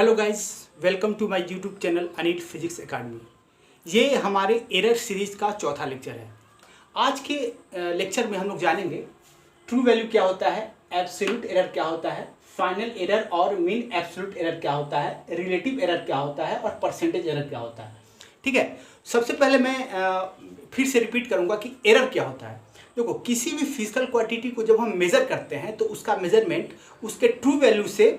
Hello guys, welcome to my YouTube channel Anil physics academy. ये हमारे error series का चौथा लेक्चर है। आज के लेक्चर में हम लोग जानेंगे ट्रू वैल्यू क्या होता है, एब्सोल्यूट एरर क्या होता है, फाइनल एरर और मीन एब्सोल्यूट एरर क्या होता है, रिलेटिव एरर क्या होता है और परसेंटेज एरर क्या होता है। ठीक है, सबसे पहले मैं फिर से रिपीट करूँगा कि एरर क्या होता है। देखो, किसी भी फिजिकल क्वांटिटी को जब हम मेज़र करते हैं तो उसका मेजरमेंट उसके ट्रू वैल्यू से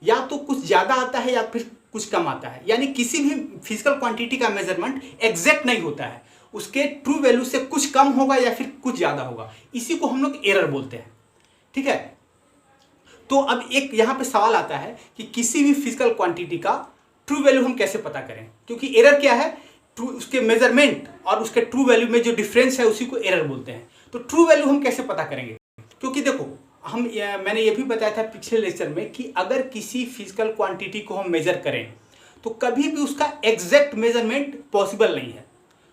या तो कुछ ज़्यादा आता है या फिर कुछ कम आता है। यानी किसी भी फिजिकल क्वांटिटी का मेजरमेंट एग्जैक्ट नहीं होता है, उसके ट्रू वैल्यू से कुछ कम होगा या फिर कुछ ज़्यादा होगा। इसी को हम लोग एरर बोलते हैं। ठीक है, तो अब एक यहाँ पे सवाल आता है कि किसी भी फिजिकल क्वांटिटी का ट्रू वैल्यू हम कैसे पता करें, क्योंकि एरर क्या है, उसके मेजरमेंट और उसके ट्रू वैल्यू में जो डिफरेंस है उसी को एरर बोलते हैं। तो ट्रू वैल्यू हम कैसे पता करेंगे, क्योंकि देखो मैंने ये भी बताया था पिछले लेक्चर में कि अगर किसी फिजिकल क्वांटिटी को हम मेजर करें तो कभी भी उसका एग्जैक्ट मेजरमेंट पॉसिबल नहीं है।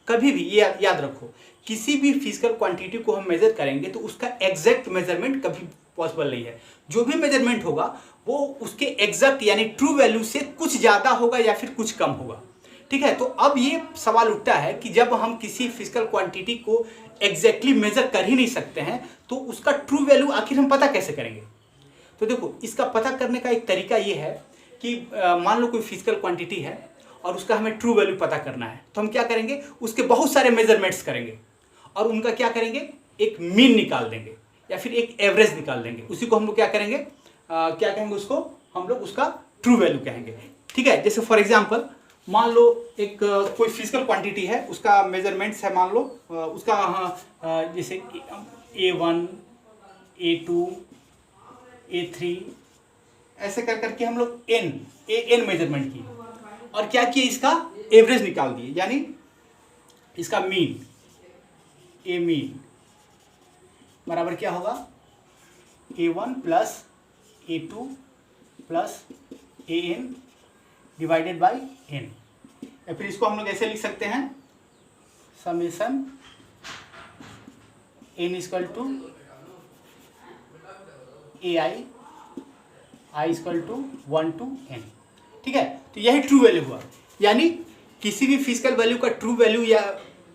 कभी भी ये याद रखो, किसी भी फिजिकल क्वांटिटी को हम मेजर करेंगे तो उसका एग्जैक्ट मेजरमेंट कभी पॉसिबल नहीं है। जो भी मेजरमेंट होगा वो उसके एग्जैक्ट यानी ट्रू वैल्यू से कुछ ज़्यादा होगा या फिर कुछ कम होगा। ठीक है, तो अब ये सवाल उठता है कि जब हम किसी फिजिकल क्वांटिटी को एग्जैक्टली मेजर कर ही नहीं सकते हैं तो उसका ट्रू वैल्यू आखिर हम पता कैसे करेंगे। तो देखो, इसका पता करने का एक तरीका ये है कि मान लो कोई फिजिकल क्वांटिटी है और उसका हमें ट्रू वैल्यू पता करना है, तो हम क्या करेंगे, उसके बहुत सारे मेजरमेंट्स करेंगे और उनका क्या करेंगे, एक मीन निकाल देंगे या फिर एक एवरेज निकाल देंगे। उसी को हम लोग क्या करेंगे, क्या कहेंगे, उसको हम लोग उसका ट्रू वैल्यू कहेंगे। ठीक है, जैसे फॉर एग्जाम्पल मान लो एक कोई फिजिकल क्वांटिटी है, उसका मेजरमेंट्स है, मान लो उसका जैसे A1, A2, A3 ऐसे कर करके हम लोग एन मेजरमेंट किए और क्या किए, इसका एवरेज निकाल दिए, यानी इसका मीन, ए मीन बराबर क्या होगा, A1 plus A2 plus AN divided by n। या फिर इसको हम लोग ऐसे लिख सकते हैं, summation n equal to AI, I equal to 1 to n। ठीक है, तो यही ट्रू वैल्यू हुआ। यानी किसी भी फिजिकल वैल्यू का ट्रू वैल्यू या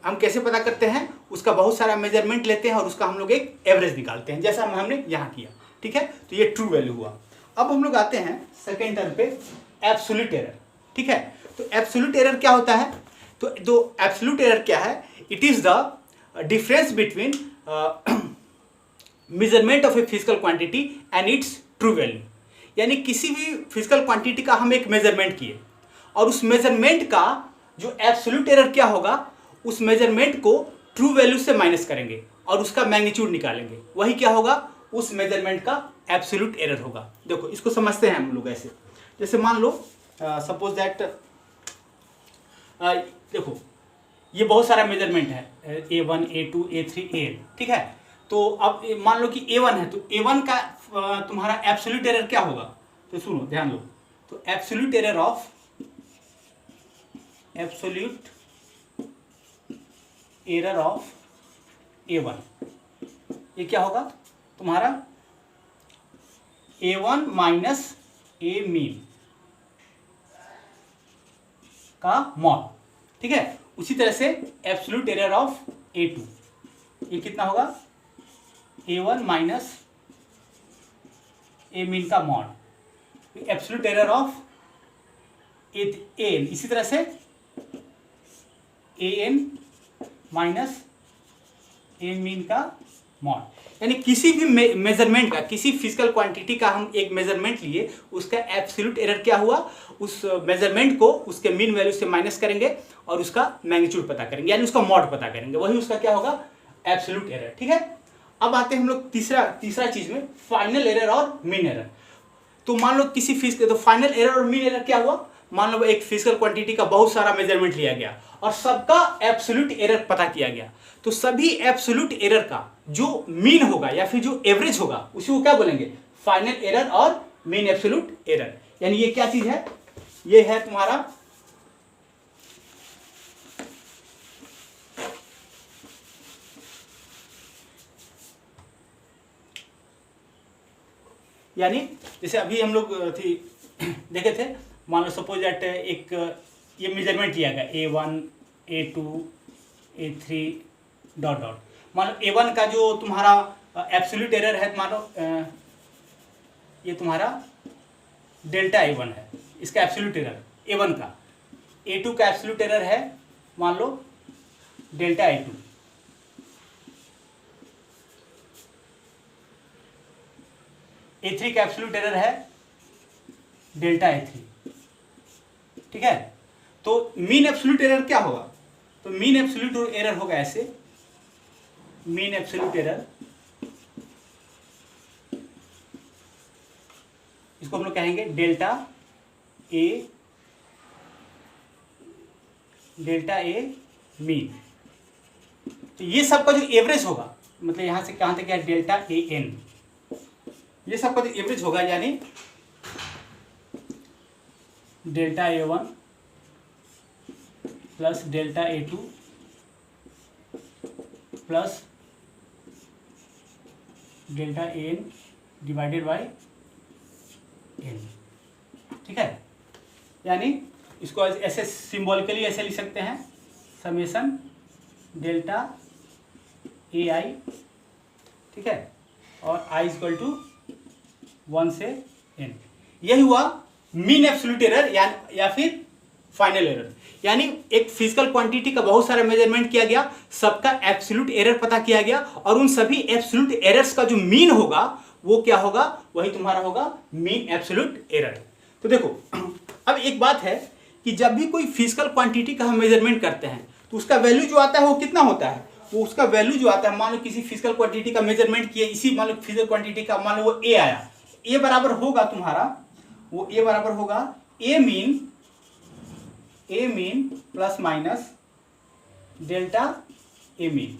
हम कैसे पता करते हैं, उसका बहुत सारा मेजरमेंट लेते हैं और उसका हम लोग एक एवरेज निकालते हैं, जैसा हमने यहाँ किया। ठीक है, तो ये ट्रू वैल्यू हुआ। अब हम लोग आते हैं सेकेंड टर्म पे, एब्सोल्यूट एरर। ठीक है, तो एब्सोल्यूट एरर क्या होता है, तो एब्सोल्यूट एरर क्या है, it is the difference between measurement of a physical quantity and it's true value. यानी किसी भी फिजिकल क्वांटिटी का हम एक मेजरमेंट किए और उस मेजरमेंट का जो एब्सोल्यूट एरर क्या होगा, उस मेजरमेंट को ट्रू वैल्यू से माइनस करेंगे और उसका मैग्नीट्यूड निकालेंगे, वही क्या होगा, उस मेजरमेंट का एब्सोल्यूट एरर होगा। देखो, इसको समझते हैं हम लोग ऐसे, जैसे मान लो सपोज दैट देखो ये बहुत सारा मेजरमेंट है, A1, A2, A3, AN। ठीक है, तो अब मान लो कि A1 है, तो A1 का तुम्हारा एब्सोल्यूट एरर क्या होगा, तो सुनो ध्यान दो, तो एब्सोल्यूट एरर ऑफ A1 ये क्या होगा तुम्हारा, A1 माइनस A मीन का मॉड। ठीक है, उसी तरह से एब्सोल्यूट एरर ऑफ A2 ये कितना होगा, A1 माइनस A मीन का mod. Absolute error of AN इसी तरह से AN माइनस A मीन का मॉड। यानी किसी भी मेजरमेंट का, किसी फिजिकल क्वांटिटी का हम एक मेजरमेंट लिए, उसका एब्सोल्यूट एरर क्या हुआ, उस मेजरमेंट को उसके मीन वैल्यू से माइनस करेंगे और उसका मैग्नीट्यूड पता करेंगे, यानी उसका मॉड पता करेंगे, वही उसका क्या होगा, एब्सोल्यूट एरर। ठीक है, अब आते हैं हम लोग तीसरा चीज में, फाइनल एरर और मीन एरर। तो मान लो किसी फिजिकल, तो फाइनल एरर और मीन एरर क्या हुआ, मान लो एक फिजिकल क्वांटिटी का बहुत सारा मेजरमेंट लिया गया और सबका एब्सोल्यूट एरर पता किया गया, तो सभी एब्सोल्यूट एरर का जो मीन होगा या फिर जो एवरेज होगा उसी को क्या बोलेंगे, फाइनल एरर और मीन एब्सोल्यूट एरर। यानी ये क्या चीज है, ये है तुम्हारा यानी जैसे अभी हम लोग देखे थे, मान लो सपोज दैट एक ये मेजरमेंट किया गया A1 A2 A3 dot dot. मान लो A1 का जो तुम्हारा एब्सोल्यूट एरर है, मान लो ये तुम्हारा डेल्टा A1 है, इसका एब्सोल्यूट एरर A1 का। A2 का एब्सोल्यूट एरर है मान लो डेल्टा A2। A3 का एब्सोल्यूट एरर है डेल्टा A3। ठीक है, तो मीन एब्सोल्यूट एरर क्या होगा? तो मीन एब्सोल्यूट एरर होगा ऐसे, मीन एब्सोल्यूट एरर, इसको हम लोग कहेंगे डेल्टा ए मीन। तो ये सबका जो एवरेज होगा, मतलब यहां से कहां तक है डेल्टा AN, ये सबका जो एवरेज होगा यानी delta A1 plus delta A2 plus delta AN divided by N। ठीक है, यानी इसको ऐसे सिंबॉलिकली ऐसे लिख सकते हैं, समेशन डेल्टा AI, ठीक है, और I इक्वल टू 1 से N। यही हुआ मीन एब्सोल्यूट एरर या फिर फाइनल एरर। यानी एक फिजिकल क्वांटिटी का बहुत सारा मेजरमेंट किया गया, सबका एब्सोल्यूट एरर पता किया गया, और उन सभी एब्सोल्यूट एरर्स का जो मीन होगा वो क्या होगा? वही तुम्हारा होगा मीन एब्सोल्यूट एरर। तो देखो, अब एक बात है कि जब भी कोई फिजिकल क्वांटिटी का हम मेजरमेंट करते हैं तो उसका वैल्यू जो आता है वो कितना होता है? वो उसका वैल्यू जो आता है, मान लो किसी फिजिकल क्वांटिटी का मेजरमेंट किया, इसी मान लो फिजिकल क्वांटिटी का मान लो वो A आया, A बराबर होगा तुम्हारा, वो A बराबर होगा A mean plus minus delta A mean.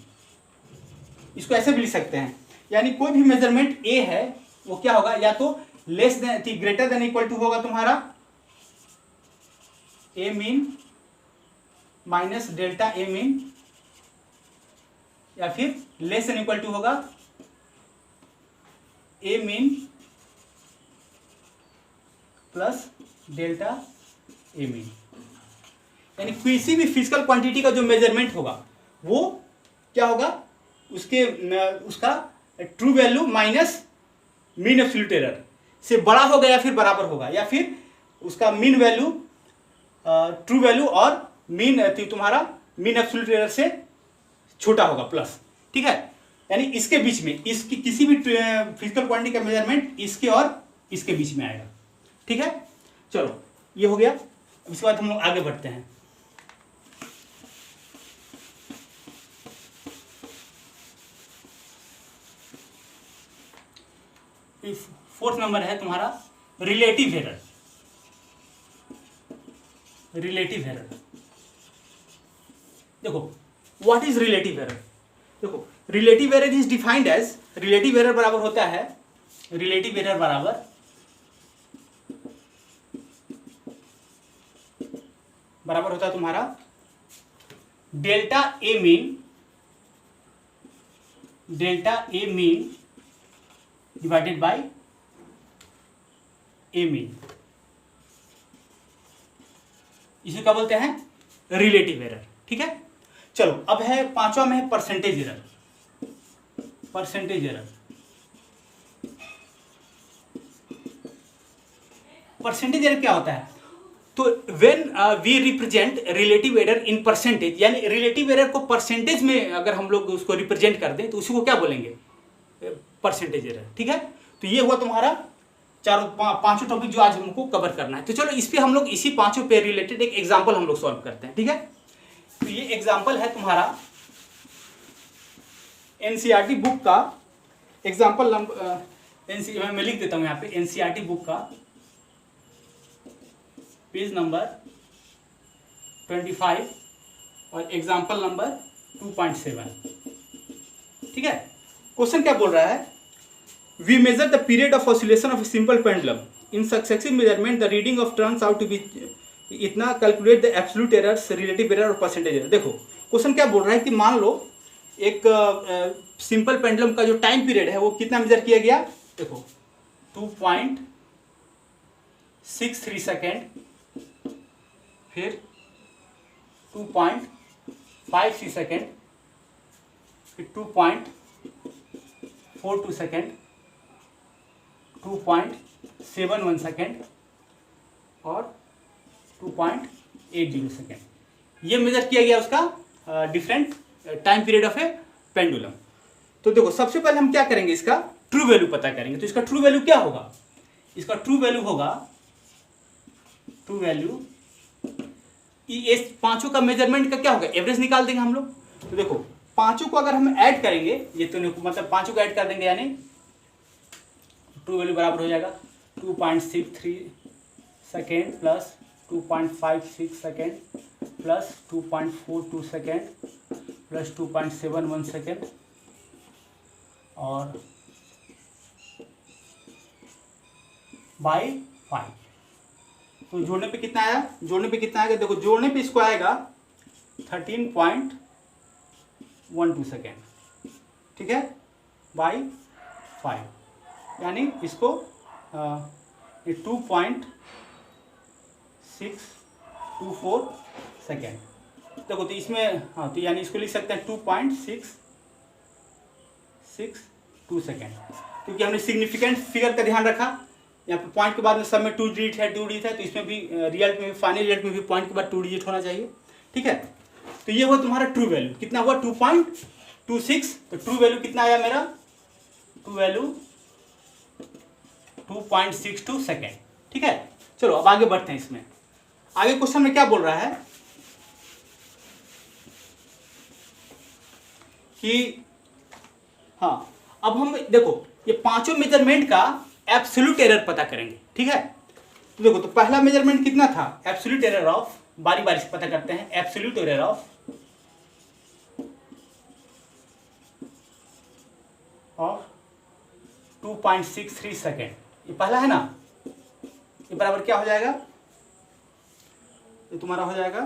इसको ऐसे भी लिख सकते हैं, यानी कोई भी मेजरमेंट A है वो क्या होगा? या तो less than greater than equal to होगा तुम्हारा A mean minus delta A mean, या फिर लेस देन इक्वल टू होगा A mean plus delta A mean. यानी किसी भी फिजिकल क्वांटिटी का जो मेजरमेंट होगा वो क्या होगा? उसका true value minus mean absolute error से बड़ा होगा या फिर बराबर होगा, या फिर उसका मीन वैल्यू ट्रू वैल्यू और मीन तुम्हारा मीन एब्सोल्यूट एरर से छोटा होगा प्लस। ठीक है, यानी इसके बीच में, इसकी किसी भी फिजिकल क्वांटिटी का मेजरमेंट इसके और इसके बीच में आएगा। ठीक है, चलो ये हो गया। इसके बाद हम लोग आगे बढ़ते हैं। फोर्थ नंबर है तुम्हारा रिलेटिव एरर। रिलेटिव एरर, देखो व्हाट इज रिलेटिव एरर? देखो relative error is defined as, relative error बराबर होता है, रिलेटिव एरर बराबर होता है तुम्हारा delta A mean divided by A mean. इसे क्या बोलते हैं? Relative error. ठीक है, चलो अब है पांचवा में है percentage error. Percentage error, percentage error क्या होता है? तो when we represent relative error in percentage, यानी रिलेटिव एरर को परसेंटेज में अगर हम लोग उसको रिप्रेजेंट कर दें तो उसी को क्या बोलेंगे? Percentage error. ठीक है, तो ये हुआ तुम्हारा पांचों टॉपिक जो आज हमको कवर करना है। तो चलो इस पे हम लोग इसी पांचों पे रिलेटेड एक एग्जांपल हम लोग सॉल्व करते हैं। ठीक है, तो ये एग्जांपल है तुम्हारा एनसीईआरटी बुक का एग्जांपल नंबर, मैं लिख देता हूं यहाँ पे, एनसीईआरटी बुक का पेज नंबर 25 और एग्जांपल नंबर 2.7। ठीक है, क्वेश्चन क्या बोल रहा है? We measure the period of oscillation of a simple pendulum in successive measurement the reading of turns out to be इतना, calculate the absolute errors, relative error और percentage error. देखो question क्या बोल रहा है कि मान लो एक सिंपल पेंडुलम का जो टाइम पीरियड है वो कितना मेजर किया गया? देखो 2.63 सेकेंड फिर 2.56 सेकेंड, फिर 2.42 सेकेंड, 2.71 सेकेंड और 2.80 सेकेंड। ये मेजर किया गया उसका different time period of A pendulum. तो देखो सबसे पहले हम क्या करेंगे, इसका ट्रू वैल्यू पता करेंगे। तो इसका ट्रू वैल्यू क्या होगा, इसका ट्रू वैल्यू होगा, ट्रू वैल्यू ये पांचों का मेजरमेंट का क्या होगा, एवरेज निकाल देंगे हम लोग। तो देखो पांचों को अगर हम ऐड करेंगे, ये तो मतलब पांचों को ऐड कर देंगे, यानी ट्रू वैल्यू बराबर हो जाएगा 2.63 second plus 2.56 second plus 2.42 second plus 2.71 second और बाई 5। तो जोड़ने पे कितना आया, जोड़ने पे कितना आएगा, देखो जोड़ने पे इसको आएगा 13.12 सेकेंड, ठीक है, बाई 5, यानी इसको 2.624 सेकेंड। देखो तो इसमें हाँ, तो यानी इसको लिख सकते हैं 2.662 सेकेंड, क्योंकि हमने सिग्निफिकेंट फिगर का ध्यान रखा। यहाँ पे पॉइंट के बाद में सब में 2 डिजिट है, 2 डिजिट है, तो इसमें भी रिजल्ट में भी, फाइनल रिजल्ट में भी पॉइंट के बाद 2 डिजिट होना चाहिए, ठीक है। तो ये हुआ तुम्हारा ट्रू वैल्यू, कितना हुआ 2.26। तो ट्रू वैल्यू कितना आया मेरा, ट्रू वैल्यू 2.62 सेकेंड, ठीक है। चलो अब आगे बढ़ते हैं। इसमें आगे क्वेश्चन में क्या बोल रहा है कि हाँ, अब हम देखो ये पांचों मेजरमेंट का एब्सोल्यूट एरर पता करेंगे, ठीक है। तो देखो तो पहला मेजरमेंट कितना था, एब्सोल्यूट एरर ऑफ, बारी बारी से पता करते हैं, एब्सोल्यूट एरर ऑफ 2.63 सेकेंड, ये पहला है ना, ये बराबर क्या हो जाएगा, ये तुम्हारा हो जाएगा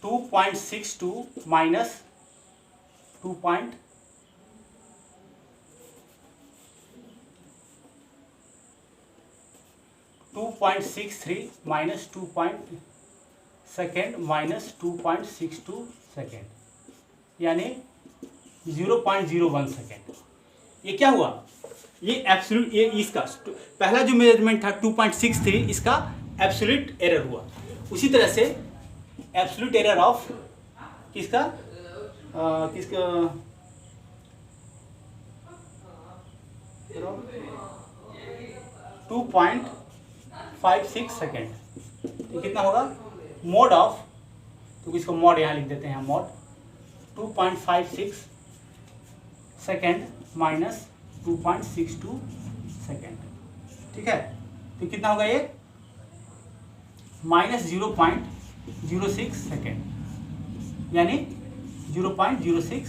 2.62 minus 2.63 minus 2 second minus 2.62 second, यानी 0.01 सेकेंड। ये क्या हुआ, ये एब्सोल्यूट, ये इसका पहला जो मेजरमेंट था 2.63, इसका एब्सोल्यूट एरर हुआ। उसी तरह से एब्सोल्यूट एरर ऑफ किसका किसका 2.56 सेकेंड, ये कितना होगा, मोड ऑफ, तो इसको मोड यहाँ लिख देते हैं, मोड 2.56 सेकेंड माइनस 2.62 सेकेंड, ठीक है। तो कितना होगा ये, माइनस 0.06 सेकेंड, यानी 0.06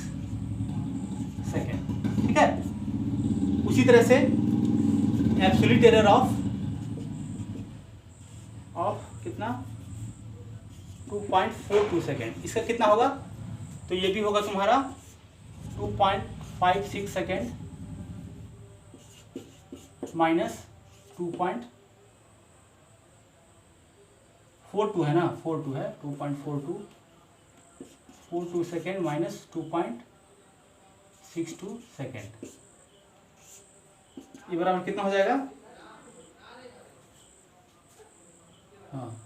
सेकेंड, ठीक है। उसी तरह से एब्सोल्यूट एरर ऑफ कितना 2.42 सेकेंड, इसका कितना होगा, तो ये भी होगा तुम्हारा 2.56 सेकेंड माइनस 2.42 है ना, 42 है, 2.42 सेकेंड माइनस 2.62 सेकेंड, ये बराबर कितना हो जाएगा, हाँ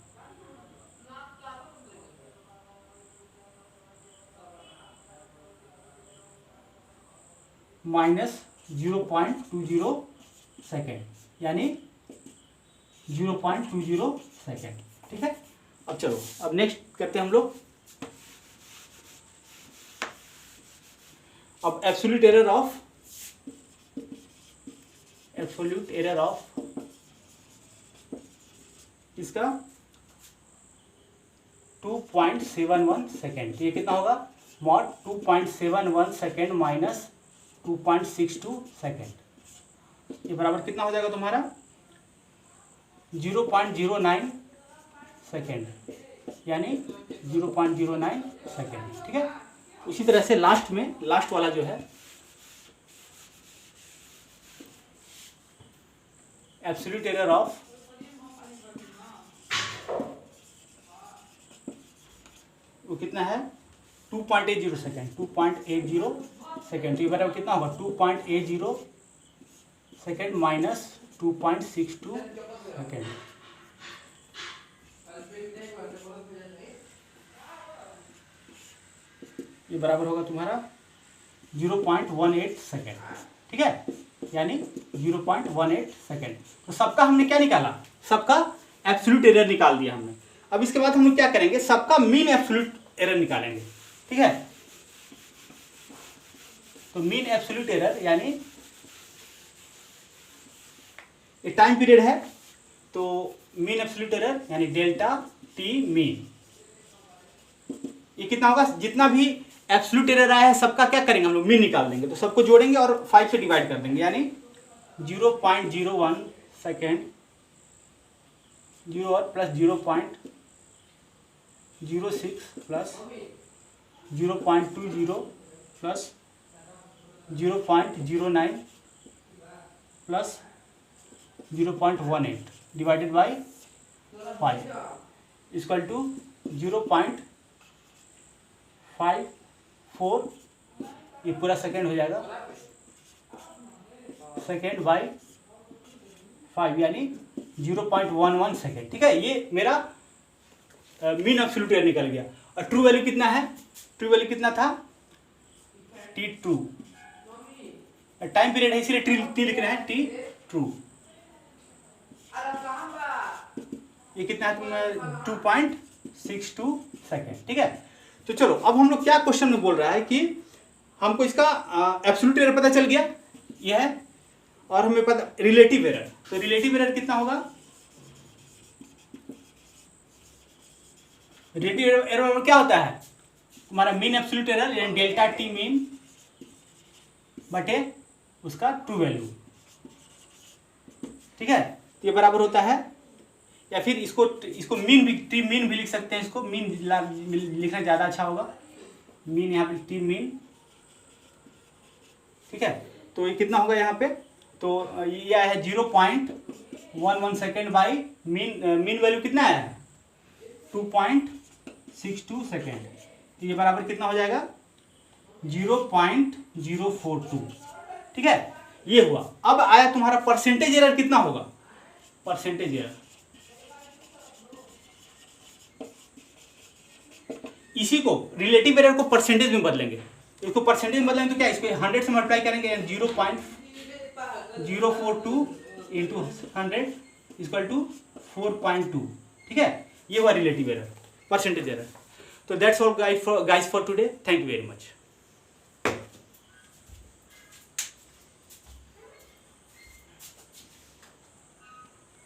माइनस 0.20 सेकेंड, यानी 0.20 सेकेंड, ठीक है। अब चलो अब नेक्स्ट करते हैं हम लोग, अब एब्सोल्यूट एरर ऑफ इसका 2.71 सेकेंड, ये कितना होगा, मॉड 2.71 सेकेंड माइनस 2.62 सेकेंड, ये बराबर कितना हो जाएगा तुम्हारा 0.09 सेकेंड, यानी 0.09 सेकेंड, ठीक है। उसी तरह से लास्ट में, लास्ट वाला जो है एब्सोल्यूट एरर ऑफ वो कितना है 2.80 सेकेंड, 2.80 सेकेंड। तो ये बराबर कितना होगा 2.80 सेकेंड माइनस 2.62 सेकेंड। ये बराबर होगा तुम्हारा 0.18 सेकेंड, ठीक है, यानी 0.18 सेकेंड। तो सबका हमने क्या निकाला, सबका एब्सोल्यूट एरर निकाल दिया हमने। अब इसके बाद हम लोग क्या करेंगे, सबका मीन एब्सोल्यूट एरर निकालेंगे, ठीक है। तो मीन एब्सोल्यूट एरर यानी ये टाइम पीरियड है, तो मीन एब्सोल्यूट एरर यानी डेल्टा टी मीन, ये कितना होगा, जितना भी एब्सोल्यूट एरर आया है सबका क्या करेंगे हम लोग, मीन निकाल देंगे। तो सबको जोड़ेंगे और 5 से डिवाइड कर देंगे, यानी 0.01 सेकेंड 0 और plus 0.06 plus 0.20 plus 0.09 plus 0.18 divided by 5 equal to 0.54, ये पूरा सेकेंड हो जाएगा, सेकेंड बाई 5 यानी 0.11 सेकेंड, ठीक है। ये मेरा मीन एब्सोल्यूट एरर निकल गया। और ट्रू वैल्यू कितना है, ट्रू वैल्यू कितना था टी ट्रू, टाइम पीरियड है इसलिए टी लिख रहे हैं, टी ट्रू। ये कितना है 2.62 सेकेंड, ठीक है। तो चलो अब हम लोग क्या क्वेश्चन में बोल रहा है कि हमको इसका एब्सोल्यूट एरर पता चल गया, यह है, और हमें पता रिलेटिव एरर। तो रिलेटिव एरर कितना होगा, रिलेटिव एरर क्या होता है, हमारा मीन एब्सोल्यूट एरर यानी डेल्टा टी मीन बटे उसका ट्रू वैल्यू, ठीक है। ये बराबर होता है, या फिर इसको मीन भी, टी मीन भी लिख सकते हैं, इसको मीन लिखना ज़्यादा अच्छा होगा, मीन यहाँ पे टी मीन, ठीक है। तो ये कितना होगा यहाँ पे, तो ये आया है 0.11 सेकेंड बाई मीन वैल्यू कितना है 2.62 सेकेंड, तो ये बराबर कितना हो जाएगा 0.042, ठीक है। ये हुआ। अब आया तुम्हारा परसेंटेज एरर कितना होगा, परसेंटेज एरर, इसी को रिलेटिव एरर को परसेंटेज में बदलेंगे। इसको परसेंटेज में बदलेंगे तो क्या, इसको 100 से मल्टीप्लाई करेंगे, 0.042 इंटू 100 इक्वल टू 4.2, ठीक है। ये हुआ रिलेटिव एरर, परसेंटेज एरर। तो that's all guys for today, thank you very much.